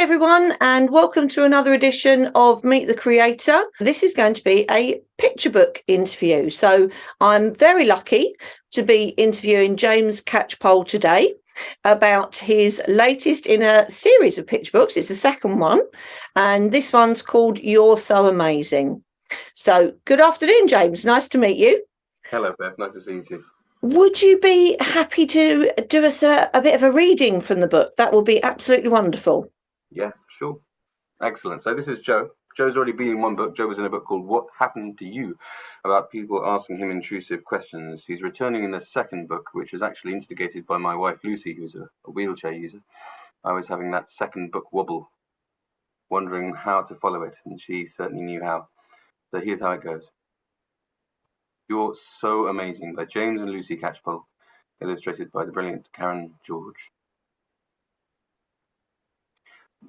everyone, and welcome to another edition of Meet the Creator. This is going to be a picture book interview. So I'm very lucky to be interviewing James Catchpole today about his latest in a series of picture books. It's the second one, and this one's called You're So Amazing. So good afternoon, James. Nice to meet you. Hello, Bev. Nice to see you. Would you be happy to do us a bit of a reading from the book? That will be absolutely wonderful. Yeah, sure. Excellent. So this is Joe. Joe's already been in one book. Joe was in a book called What Happened to You, about people asking him intrusive questions. He's returning in the second book, which is actually instigated by my wife, Lucy, who's a wheelchair user. I was having that second book wobble, wondering how to follow it, and she certainly knew how. So here's how it goes. You're So Amazing by James and Lucy Catchpole, illustrated by the brilliant Karen George.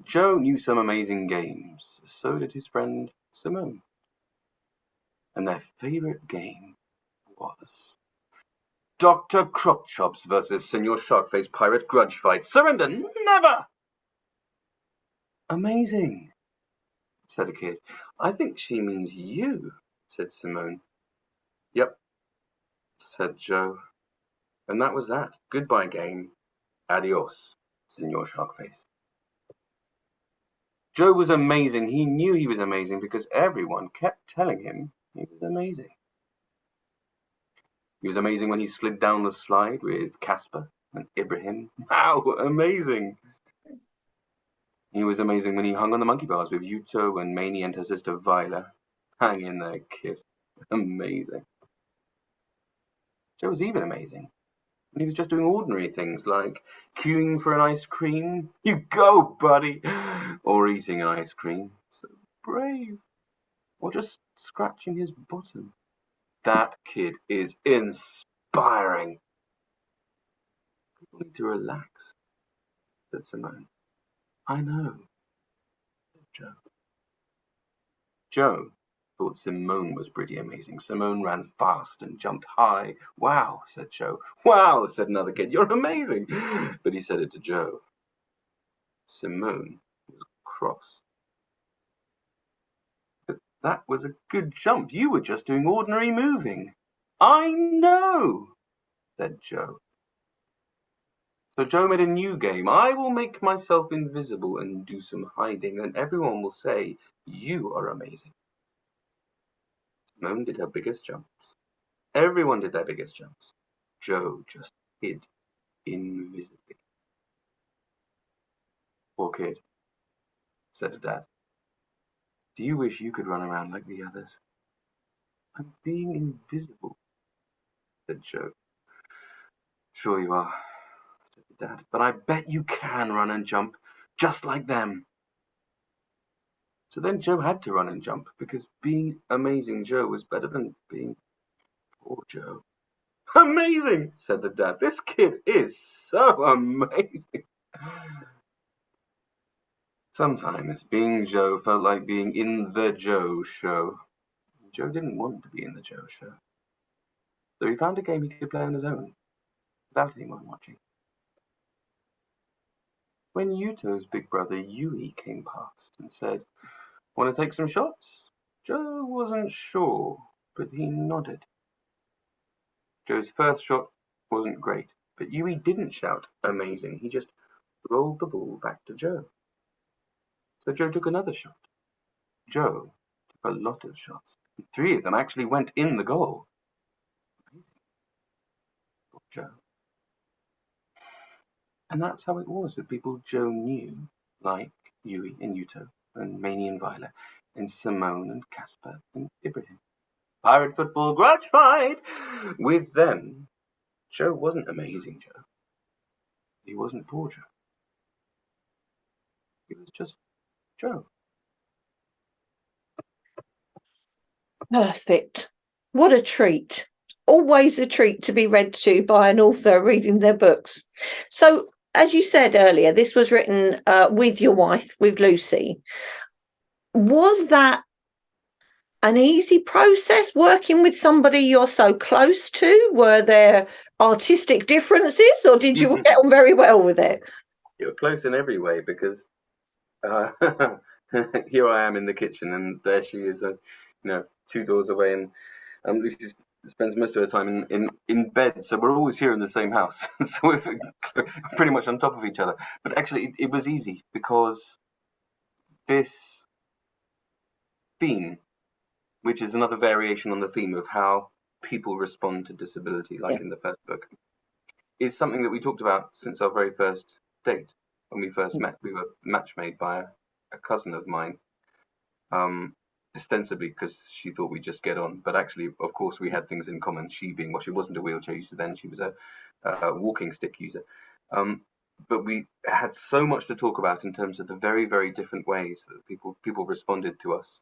Joe knew some amazing games, so did his friend Simone. And their favourite game was Dr. Crockchops versus Senor Sharkface Pirate Grudge Fight. Surrender never! Amazing, said a kid. I think she means you, said Simone. Yep, said Joe. And that was that. Goodbye, game. Adios, Senor Sharkface. Joe was amazing. He knew he was amazing because everyone kept telling him he was amazing. He was amazing when he slid down the slide with Casper and Ibrahim. How amazing! He was amazing when he hung on the monkey bars with Yuto and Mani and her sister Viola. Hang in there, kid. Amazing. Joe was even amazing when he was just doing ordinary things like queuing for an ice cream. You go, buddy! Or eating ice cream. So brave. Or just scratching his bottom. That kid is inspiring. People need to relax, said Simone. I know, said Joe. Joe thought Simone was pretty amazing. Simone ran fast and jumped high. Wow, said Joe. Wow, said another kid. You're amazing. But he said it to Joe. Simone was cross. But that was a good jump. You were just doing ordinary moving. I know, said Joe. So Joe made a new game. I will make myself invisible and do some hiding, and everyone will say, you are amazing. Simone did her biggest jumps. Everyone did their biggest jumps. Joe just hid invisibly. Poor kid, said her dad. Do you wish you could run around like the others? I'm being invisible, said Joe. Sure you are, said the dad, but I bet you can run and jump just like them. So then Joe had to run and jump because being amazing Joe was better than being poor Joe. Amazing, said the dad. This kid is so amazing. Sometimes being Joe felt like being in the Joe show. Joe didn't want to be in the Joe show. So he found a game he could play on his own, without anyone watching. When Yuto's big brother Yui came past and said, "Want to take some shots?" Joe wasn't sure, but he nodded. Joe's first shot wasn't great, but Yui didn't shout amazing. He just rolled the ball back to Joe. So Joe took another shot. Joe took a lot of shots. 3 of them actually went in the goal. Amazing, thought Joe. And that's how it was with people Joe knew, like Yui and Yuto, and Mani and Viola, and Simone and Casper and Ibrahim. Pirate football grudge fight! With them, Joe wasn't amazing Joe. He wasn't poor Joe. He was just Joe. Perfect. What a treat. Always a treat to be read to by an author reading their books. So, as you said earlier, this was written with your wife, with Lucy. Was that an easy process working with somebody you're so close to? Were there artistic differences, or did you get on very well with it? You're close in every way because Uh, here I am in the kitchen, and there she is, 2 doors away, and Lucy spends most of her time in bed. So we're always here in the same house, so we're pretty much on top of each other. But actually, it was easy because this theme, which is another variation on the theme of how people respond to disability, Yeah. like in the first book, is something that we talked about since our very first date. When we first met, we were match made by a cousin of mine, ostensibly because she thought we'd just get on. But actually, of course, we had things in common. She being, well, she wasn't a wheelchair user then, she was a walking stick user. But we had so much to talk about in terms of the very, very different ways that people responded to us,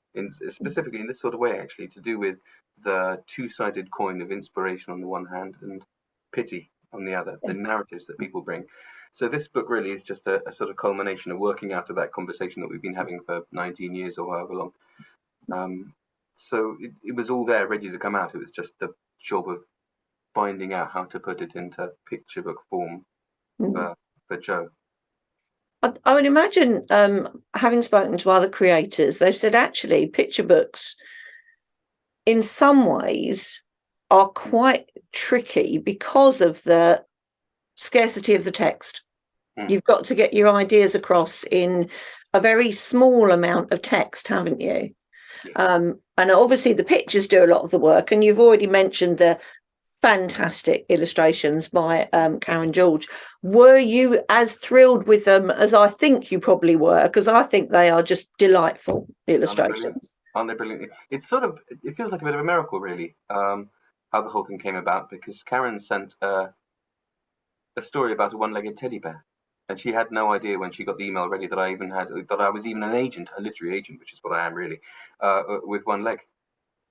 specifically in this sort of way, actually, to do with the two-sided coin of inspiration on the one hand and pity on the other, the narratives that people bring. So this book really is just a sort of culmination of working out of that conversation that we've been having for 19 years or however long. So it was all there, ready to come out. It was just the job of finding out how to put it into picture book form for Joe. I would imagine, having spoken to other creators, they've said actually picture books in some ways are quite tricky because of the scarcity of the text. You've got to get your ideas across in a very small amount of text, haven't you? And obviously the pictures do a lot of the work, and you've already mentioned the fantastic illustrations by Karen George. Were you as thrilled with them as I think you probably were? Because I think they are just delightful illustrations. Aren't they brilliant? It feels like a bit of a miracle, really, how the whole thing came about, because Karen sent a story about a one-legged teddy bear, and she had no idea when she got the email ready that I was even an agent, a literary agent, which is what I am really, with one leg.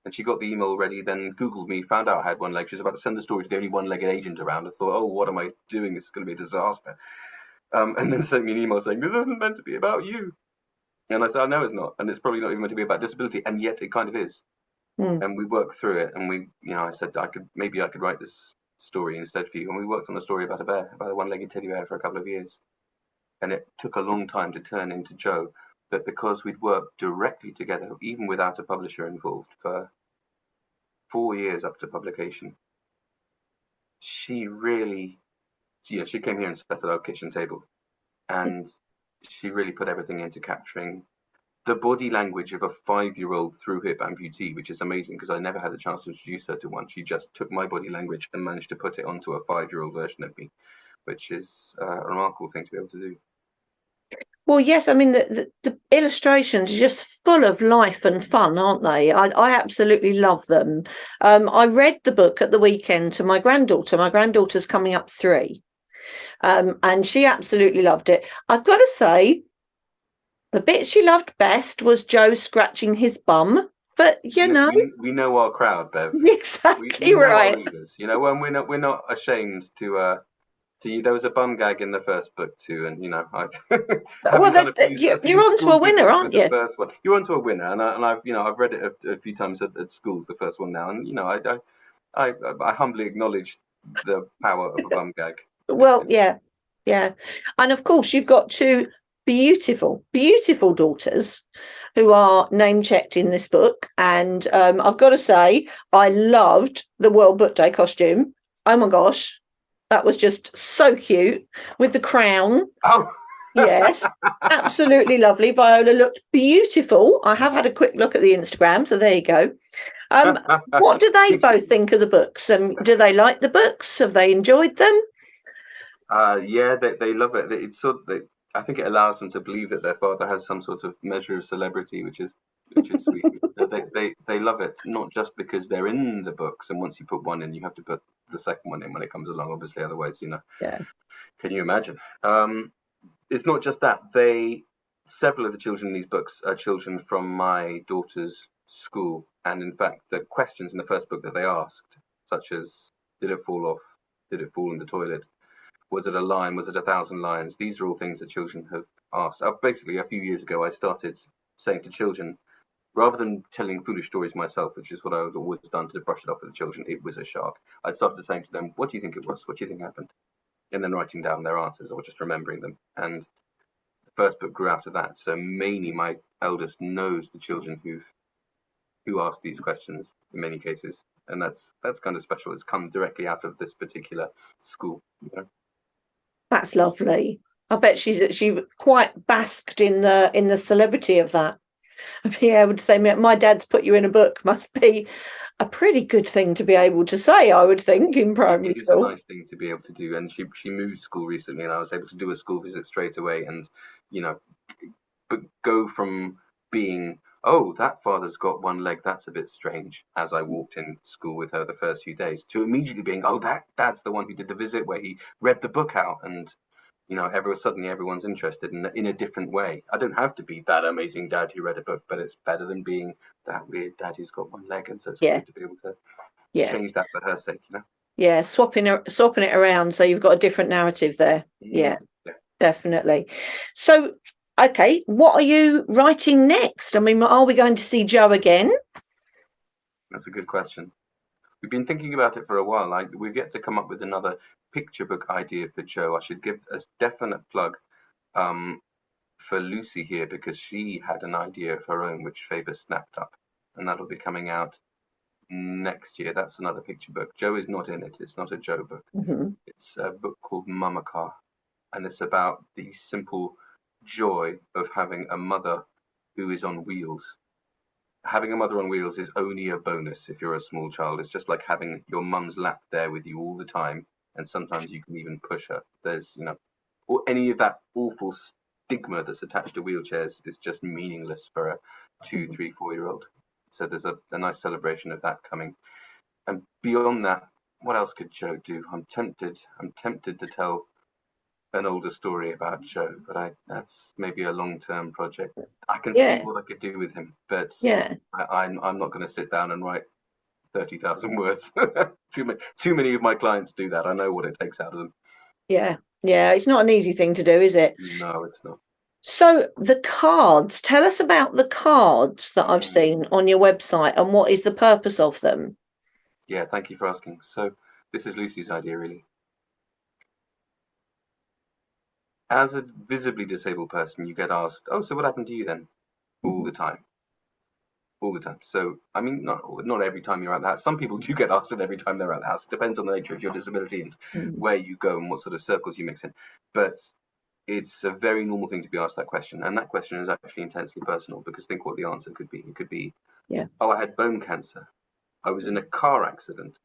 And she got the email ready, then Googled me, found out I had one leg. She was about to send the story to the only one-legged agent around. I thought, oh, what am I doing? This is going to be a disaster. And then sent me an email saying, this isn't meant to be about you. And I said, no, it's not. And it's probably not even meant to be about disability. And yet it kind of is. And we worked through it. And I said, maybe I could write this story instead for you. And we worked on a story about a one-legged teddy bear for a couple of years. And it took a long time to turn into Joe. But because we'd worked directly together, even without a publisher involved, for 4 years up to publication, she really, she came here and sat at our kitchen table, and she really put everything into capturing the body language of a 5-year-old through hip amputee, which is amazing because I never had the chance to introduce her to one. She just took my body language and managed to put it onto a 5-year-old version of me, which is a remarkable thing to be able to do. Well, yes, I mean, the illustrations are just full of life and fun, aren't they? I absolutely love them. I read the book at the weekend to my granddaughter. My granddaughter's coming up 3, and she absolutely loved it. I've got to say, the bit she loved best was Joe scratching his bum. But, we know our crowd, Bev. Exactly we know right. our readers. When we're not ashamed to there was a bum gag in the first book too, and you're onto a winner, aren't you? The first one, you're onto a winner, and I've read it a few times at schools, the first one now, and I humbly acknowledge the power of a bum gag. Well, yeah, and of course you've got 2 beautiful daughters who are name checked in this book, and I've got to say I loved the World Book Day costume. Oh my gosh. That was just so cute with the crown. Oh, yes, absolutely lovely. Viola looked beautiful. I have had a quick look at the Instagram, so there you go. What do they both think of the books? Do they like the books? Have they enjoyed them? Yeah, they love it. It's I think it allows them to believe that their father has some sort of measure of celebrity, which is sweet. They love it, not just because they're in the books, and once you put one in, you have to put the second one in when it comes along, obviously, otherwise, Yeah. Can you imagine? It's not just that. Several of the children in these books are children from my daughter's school, and in fact, the questions in the first book that they asked, such as, did it fall off? Did it fall in the toilet? Was it a line? Was it 1,000 lines? These are all things that children have asked. Basically, a few years ago, I started saying to children, rather than telling foolish stories myself, which is what I was always done to brush it off with the children, it was a shark. I'd started saying to them, what do you think it was? What do you think happened? And then writing down their answers or just remembering them. And the first book grew out of that. So mainly my eldest knows the children who ask these questions in many cases, and that's kind of special. It's come directly out of this particular school. You know? That's lovely. I bet she quite basked in the celebrity of that. Being able to say, my dad's put you in a book must be a pretty good thing to be able to say, I would think, in primary It's a school. nice thing to be able to do. And she moved school recently, and I was able to do a school visit straight away, and you know, but go from being, oh, that father's got one leg, that's a bit strange, as I walked in school with her the first few days, to immediately being, oh, that dad's the one who did the visit where he read the book out, and you know, suddenly everyone's interested in a different way. I don't have to be that amazing dad who read a book, but it's better than being that weird dad who's got one leg, and so it's good to be able to change that for her sake, you know. Yeah, swapping it around so you've got a different narrative there. Yeah, definitely. So, okay, what are you writing next? I mean, are we going to see Joe again? That's a good question. We've been thinking about it for a while. We've yet to come up with another picture book idea for Joe. I should give a definite plug for Lucy here, because she had an idea of her own which Faber snapped up, and that'll be coming out next year. That's another picture book. Joe is not in it. It's not a Joe book. It's a book called Mama Car, and it's about the simple joy of having a mother who is on wheels. Having a mother on wheels is only a bonus if you're a small child. It's just like having your mum's lap there with you all the time, and sometimes you can even push her. There's, you know, or any of that awful stigma that's attached to wheelchairs is just meaningless for a 2, 3, 4-year-old. So there's a nice celebration of that coming. And beyond that, what else could Joe do? I'm tempted to tell an older story about Joe, but that's maybe a long-term project. I can see what I could do with him, but I'm not going to sit down and write 30,000 words. Too many of my clients do that. I know what it takes out of them. Yeah, it's not an easy thing to do, is it? No, it's not. So the cards, tell us about the cards that I've seen on your website and what is the purpose of them? Yeah, thank you for asking. So this is Lucy's idea, really. As a visibly disabled person, you get asked, oh, so what happened to you then? All the time. All the time. So, I mean, not every time you're at the house. Some people do get asked it every time they're at the house. It depends on the nature of your disability and where you go and what sort of circles you mix in. But it's a very normal thing to be asked that question. And that question is actually intensely personal, because think what the answer could be. It could be, oh, I had bone cancer. I was in a car accident.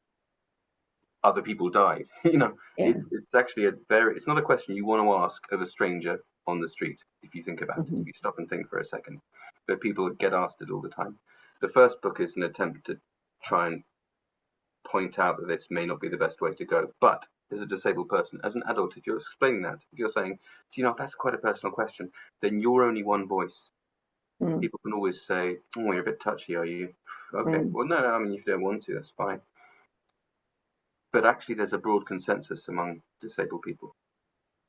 Other people died. You know, it's actually it's not a question you want to ask of a stranger on the street, if you think about it, if you stop and think for a second. But people get asked it all the time. The first book is an attempt to try and point out that this may not be the best way to go. But as a disabled person, as an adult, if you're explaining that, if you're saying, do you know, that's quite a personal question, then you're only one voice. People can always say, oh, you're a bit touchy, are you? Okay, well, no, I mean, if you don't want to, that's fine. But actually, there's a broad consensus among disabled people.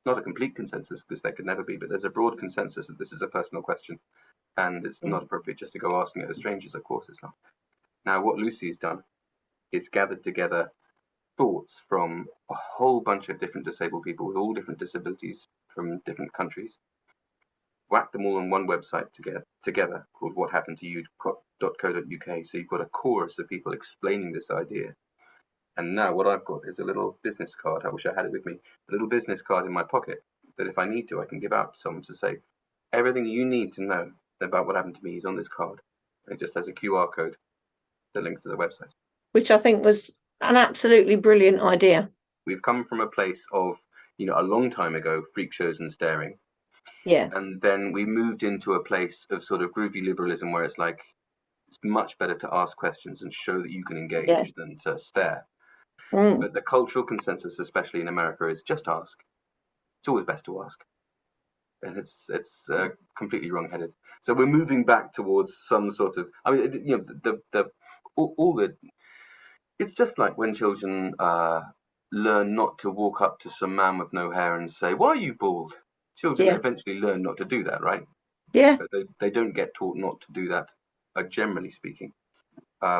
Not a complete consensus, because there could never be, but there's a broad consensus that this is a personal question, and it's not appropriate just to go asking it to strangers. Of course it's not. Now, what Lucy's done is gathered together thoughts from a whole bunch of different disabled people with all different disabilities from different countries, whacked them all on one website together called whathappenedtoyou.co.uk. So you've got a chorus of people explaining this idea. And now what I've got is a little business card. I wish I had it with me. A little business card in my pocket that if I need to, I can give out to someone to say, everything you need to know about what happened to me is on this card. It just has a QR code that links to the website. Which I think was an absolutely brilliant idea. We've come from a place of, you know, a long time ago, freak shows and staring. Yeah. And then we moved into a place of sort of groovy liberalism where it's like, it's much better to ask questions and show that you can engage than to stare. But the cultural consensus, especially in America, is just ask. It's always best to ask, and it's completely wrong-headed. So we're moving back towards some sort of. I mean, you know, all the. It's just like when children learn not to walk up to some man with no hair and say, "Why are you bald?" Children eventually learn not to do that, right? Yeah. But they don't get taught not to do that, generally speaking.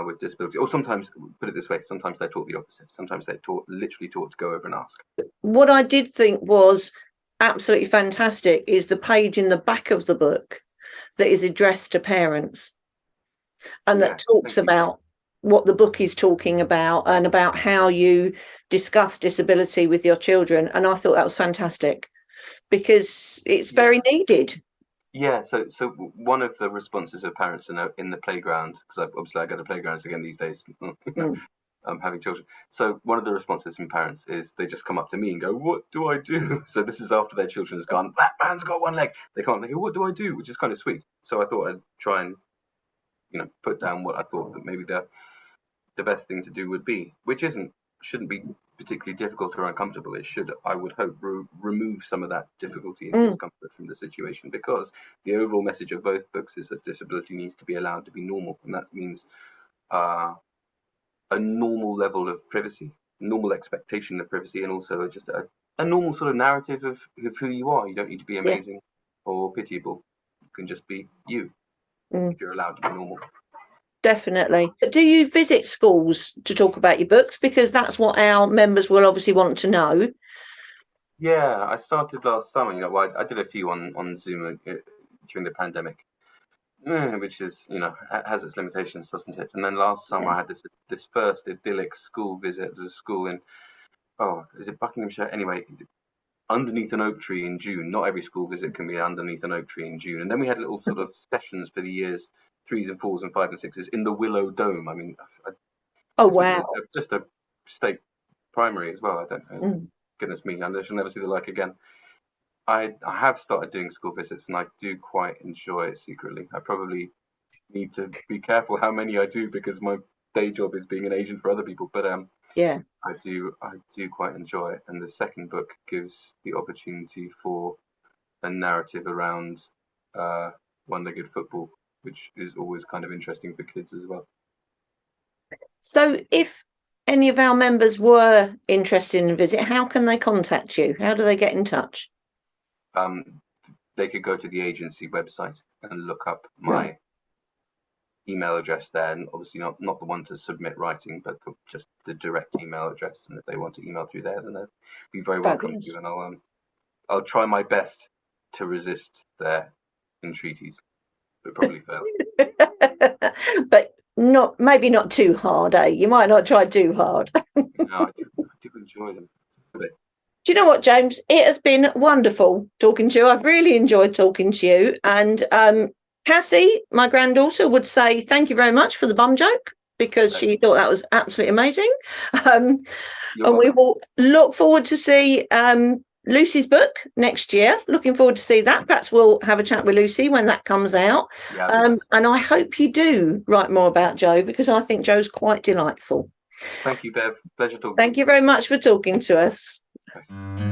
With disability, or sometimes, put it this way, sometimes they're taught the opposite. Sometimes they're literally taught to go over and ask. What I did think was absolutely fantastic is the page in the back of the book that is addressed to parents and that talks about what the book is talking about and about how you discuss disability with your children. And I thought that was fantastic because it's very needed. Yeah, so one of the responses of parents in the playground, because obviously I go to playgrounds again these days, having children. So one of the responses from parents is they just come up to me and go, "What do I do?" So this is after their children has gone, "That man's got one leg." They can't. They go, "What do I do?" Which is kind of sweet. So I thought I'd try and put down what I thought that maybe the best thing to do would be, which shouldn't be particularly difficult or uncomfortable. It should, I would hope, remove some of that difficulty and discomfort from the situation, because the overall message of both books is that disability needs to be allowed to be normal, and that means a normal level of privacy, normal expectation of privacy, and also just a normal sort of narrative of who you are. You don't need to be amazing or pitiable. You can just be you if you're allowed to be normal. Definitely. Do you visit schools to talk about your books? Because that's what our members will obviously want to know. Yeah, I started last summer. I did a few on Zoom during the pandemic, which is, has its limitations, doesn't it? And then last summer I had this first idyllic school visit. There's a school in, is it Buckinghamshire? Anyway, underneath an oak tree in June. Not every school visit can be underneath an oak tree in June. And then we had little sort of sessions for the years 3s and 4s and 5s and 6s in the Willow Dome. I mean, wow. Just a state primary as well. I don't know. Goodness me, I shall never see the like again. I have started doing school visits, and I do quite enjoy it secretly. I probably need to be careful how many I do, because my day job is being an agent for other people. But I do quite enjoy it. And the second book gives the opportunity for a narrative around one-legged football, which is always kind of interesting for kids as well. So if any of our members were interested in a visit, how can they contact you? How do they get in touch? They could go to the agency website and look up my email address there, and obviously not the one to submit writing, but just the direct email address. And if they want to email through there, then they'll be very welcome to. And I'll try my best to resist their entreaties, but probably fail. But maybe not too hard, eh? You might not try too hard. No, I do enjoy them. Do you know what, James? It has been wonderful talking to you. I've really enjoyed talking to you. And Cassie, my granddaughter, would say thank you very much for the bum joke, because she thought that was absolutely amazing. And we will look forward to see Lucy's book next year. Looking forward to see that. Perhaps we'll have a chat with Lucy when that comes out. And I hope you do write more about Joe, because I think Joe's quite delightful. Thank you, Bev. Pleasure talking. Thank you very much for talking to us. Okay.